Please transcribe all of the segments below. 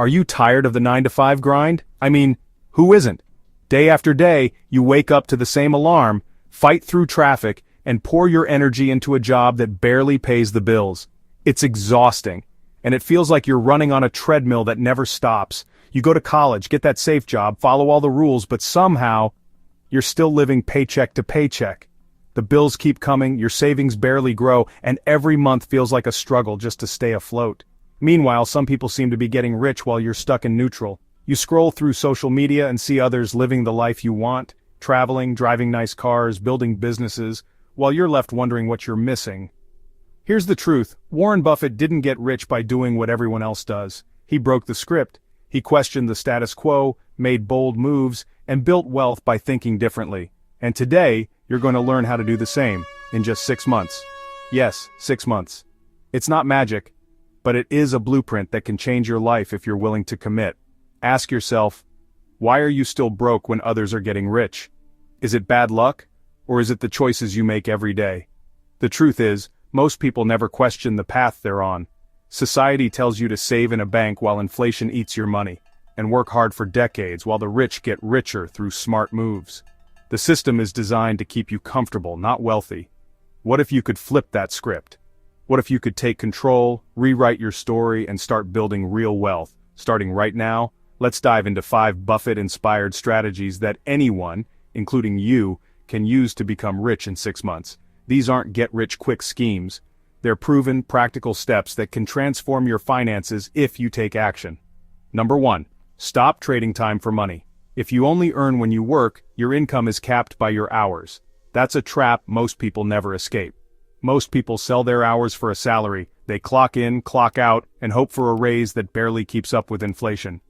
Are you tired of the 9 to 5 grind? I mean, who isn't? Day after day, you wake up to the same alarm, fight through traffic, and pour your energy into a job that barely pays the bills. It's exhausting, and it feels like you're running on a treadmill that never stops. You go to college, get that safe job, follow all the rules, but somehow, you're still living paycheck to paycheck. The bills keep coming, your savings barely grow, and every month feels like a struggle just to stay afloat. Meanwhile, some people seem to be getting rich while you're stuck in neutral. You scroll through social media and see others living the life you want, traveling, driving nice cars, building businesses, while you're left wondering what you're missing. Here's the truth: Warren Buffett didn't get rich by doing what everyone else does. He broke the script. He questioned the status quo, made bold moves, and built wealth by thinking differently. And today, you're going to learn how to do the same, in just 6 months. Yes, 6 months. It's not magic, but it is a blueprint that can change your life if you're willing to commit. Ask yourself, why are you still broke when others are getting rich? Is it bad luck, or is it the choices you make every day? The truth is, most people never question the path they're on. Society tells you to save in a bank while inflation eats your money, and work hard for decades while the rich get richer through smart moves. The system is designed to keep you comfortable, not wealthy. What if you could flip that script? What if you could take control, rewrite your story, and start building real wealth? Starting right now, let's dive into 5 Buffett-inspired strategies that anyone, including you, can use to become rich in 6 months. These aren't get-rich-quick schemes. They're proven, practical steps that can transform your finances if you take action. Number 1. Stop trading time for money. If you only earn when you work, your income is capped by your hours. That's a trap most people never escape. Most people sell their hours for a salary. They clock in, clock out, and hope for a raise that barely keeps up with inflation.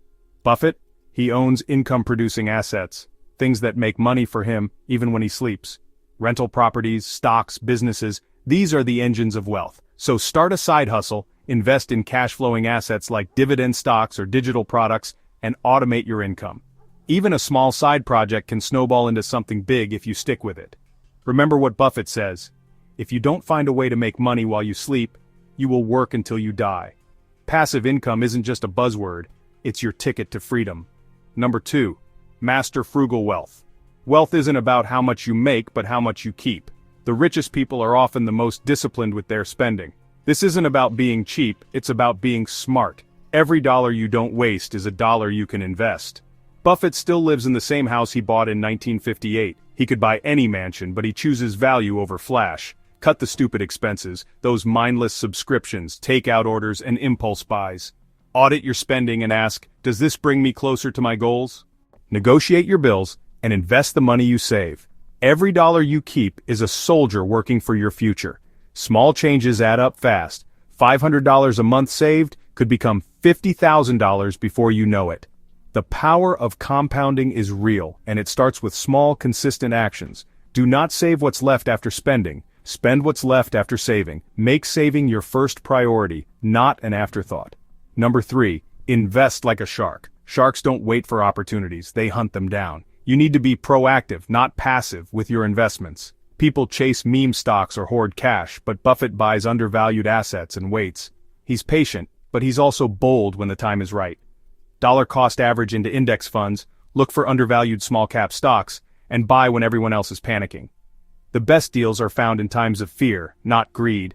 Buffett? He owns income-producing assets, things that make money for him even when he sleeps. Rental properties, stocks, businesses, these are the engines of wealth. So start a side hustle, invest in cash-flowing assets like dividend stocks or digital products, and automate your income. Even a small side project can snowball into something big if you stick with it. Remember what Buffett says: if you don't find a way to make money while you sleep, you will work until you die. Passive income isn't just a buzzword, it's your ticket to freedom. Number 2. Master frugal wealth. Wealth isn't about how much you make, but how much you keep. The richest people are often the most disciplined with their spending. This isn't about being cheap, it's about being smart. Every dollar you don't waste is a dollar you can invest. Buffett still lives in the same house he bought in 1958. He could buy any mansion, but he chooses value over flash. Cut the stupid expenses, those mindless subscriptions, takeout orders, and impulse buys. Audit your spending and ask, does this bring me closer to my goals? Negotiate your bills and invest the money you save. Every dollar you keep is a soldier working for your future. Small changes add up fast. $500 a month saved could become $50,000 before you know it. The power of compounding is real, and it starts with small, consistent actions. Do not save what's left after spending. Spend what's left after saving. Make saving your first priority, not an afterthought. Number 3. Invest like a shark. Sharks don't wait for opportunities, they hunt them down. You need to be proactive, not passive, with your investments. People chase meme stocks or hoard cash, but Buffett buys undervalued assets and waits. He's patient, but he's also bold when the time is right. Dollar cost average into index funds, look for undervalued small-cap stocks, and buy when everyone else is panicking. The best deals are found in times of fear, not greed.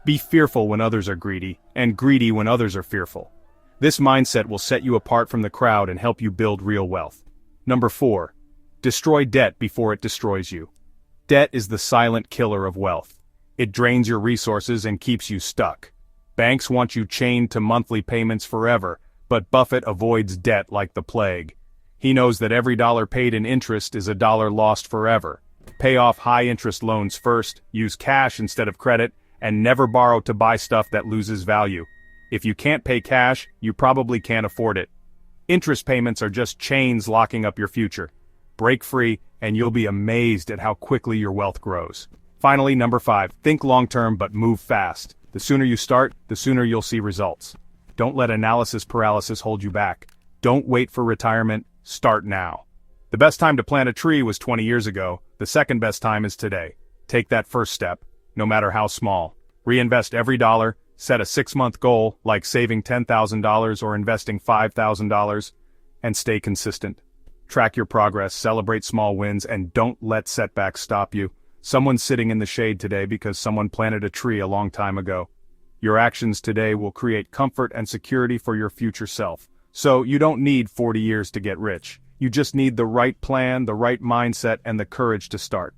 Be fearful when others are greedy, and greedy when others are fearful. This mindset will set you apart from the crowd and help you build real wealth. Number 4. Destroy debt before it destroys you. Debt is the silent killer of wealth. It drains your resources and keeps you stuck. Banks want you chained to monthly payments forever, but Buffett avoids debt like the plague. He knows that every dollar paid in interest is a dollar lost forever. Pay off high-interest loans first, use cash instead of credit, and never borrow to buy stuff that loses value. If you can't pay cash, you probably can't afford it. Interest payments are just chains locking up your future. Break free, and you'll be amazed at how quickly your wealth grows. Finally, number 5, think long-term but move fast. The sooner you start, the sooner you'll see results. Don't let analysis paralysis hold you back. Don't wait for retirement, start now. The best time to plant a tree was 20 years ago. The second best time is today. Take that first step, no matter how small. Reinvest every dollar, Set a 6-month goal, like saving $10,000 or investing $5,000, and stay consistent. Track your progress, celebrate small wins, and don't let setbacks stop you. Someone's sitting in the shade today because someone planted a tree a long time ago. Your actions today will create comfort and security for your future self. So you don't need 40 years to get rich. You just need the right plan, the right mindset, and the courage to start.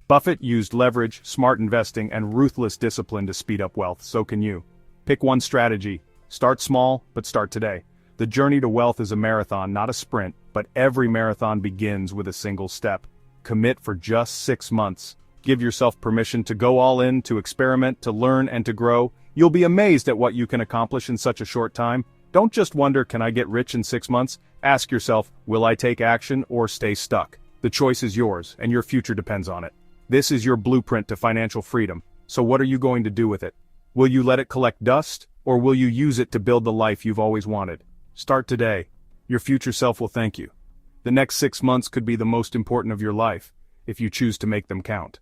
Buffett used leverage, smart investing, and ruthless discipline to speed up wealth. So can you. Pick one strategy. Start small, but start today. The journey to wealth is a marathon, not a sprint, but every marathon begins with a single step. Commit for just 6 months. Give yourself permission to go all in, to experiment, to learn, and to grow. You'll be amazed at what you can accomplish in such a short time. Don't just wonder, can I get rich in 6 months? Ask yourself, will I take action or stay stuck? The choice is yours, and your future depends on it. This is your blueprint to financial freedom. So what are you going to do with it? Will you let it collect dust, or will you use it to build the life you've always wanted? Start today. Your future self will thank you. The next 6 months could be the most important of your life, if you choose to make them count.